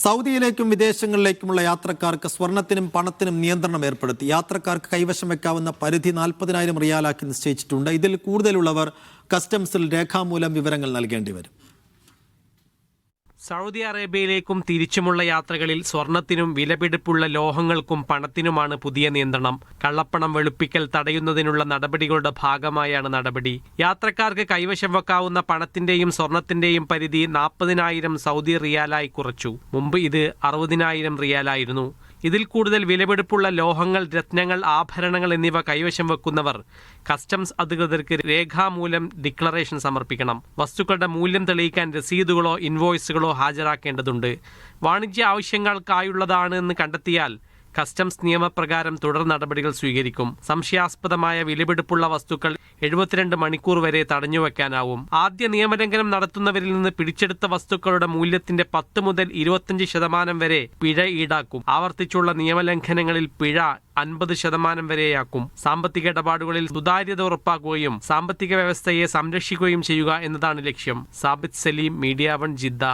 സൗദിയിലേക്കും വിദേശങ്ങളിലേക്കുമുള്ള യാത്രക്കാർക്ക് സ്വർണത്തിനും പണത്തിനും നിയന്ത്രണം ഏർപ്പെടുത്തി. യാത്രക്കാർക്ക് കൈവശം വെക്കാവുന്ന പരിധി 40,000 റിയാലാക്കി നിശ്ചയിച്ചിട്ടുണ്ട്. ഇതിൽ കൂടുതലുള്ളവർ കസ്റ്റംസിൽ രേഖാമൂലം വിവരങ്ങൾ നൽകേണ്ടി വരും. സൗദി അറേബ്യയിലേക്കും തിരിച്ചുമുള്ള യാത്രകളിൽ സ്വർണത്തിനും വിലപിടിപ്പുള്ള ലോഹങ്ങൾക്കും പണത്തിനുമാണ് പുതിയ നിയന്ത്രണം. കള്ളപ്പണം വെളുപ്പിക്കൽ തടയുന്നതിനുള്ള നടപടികളുടെ ഭാഗമായാണ് നടപടി. യാത്രക്കാർക്ക് കൈവശം വെക്കാവുന്ന പണത്തിന്റെയും സ്വർണത്തിന്റെയും പരിധി 40,000 സൗദി റിയാലായി കുറച്ചു. മുമ്പ് ഇത് 60,000 റിയാലായിരുന്നു. ഇതിൽ കൂടുതൽ വിലപിടിപ്പുള്ള ലോഹങ്ങൾ, രത്നങ്ങൾ, ആഭരണങ്ങൾ എന്നിവ കൈവശം വെക്കുന്നവർ കസ്റ്റംസ് അധികൃതർക്ക് രേഖാമൂലം ഡിക്ലറേഷൻ സമർപ്പിക്കണം. വസ്തുക്കളുടെ മൂല്യം തെളിയിക്കാൻ രസീതുകളോ ഇൻവോയ്സുകളോ ഹാജരാക്കേണ്ടതുണ്ട്. വാണിജ്യ ആവശ്യങ്ങൾക്കായുള്ളതാണെന്ന് കണ്ടെത്തിയാൽ കസ്റ്റംസ് നിയമപ്രകാരം തുടർ നടപടികൾ സ്വീകരിക്കും. സംശയാസ്പദമായ വിലപിടിപ്പുള്ള വസ്തുക്കൾ 72 മണിക്കൂർ വരെ തടഞ്ഞുവെക്കാനാവും. ആദ്യ നിയമലംഘനം നടത്തുന്നവരിൽ നിന്ന് പിടിച്ചെടുത്ത വസ്തുക്കളുടെ മൂല്യത്തിന്റെ 10 മുതൽ 25% വരെ പിഴ ഈടാക്കും. ആവർത്തിച്ചുള്ള നിയമലംഘനങ്ങളിൽ പിഴ 50% വരെയാക്കും. സാമ്പത്തിക ഇടപാടുകളിൽ സുതാര്യത ഉറപ്പാക്കുകയും സാമ്പത്തിക വ്യവസ്ഥയെ സംരക്ഷിക്കുകയും ചെയ്യുക എന്നതാണ് ലക്ഷ്യം. Sabith Saleem, media 1, Jeddah.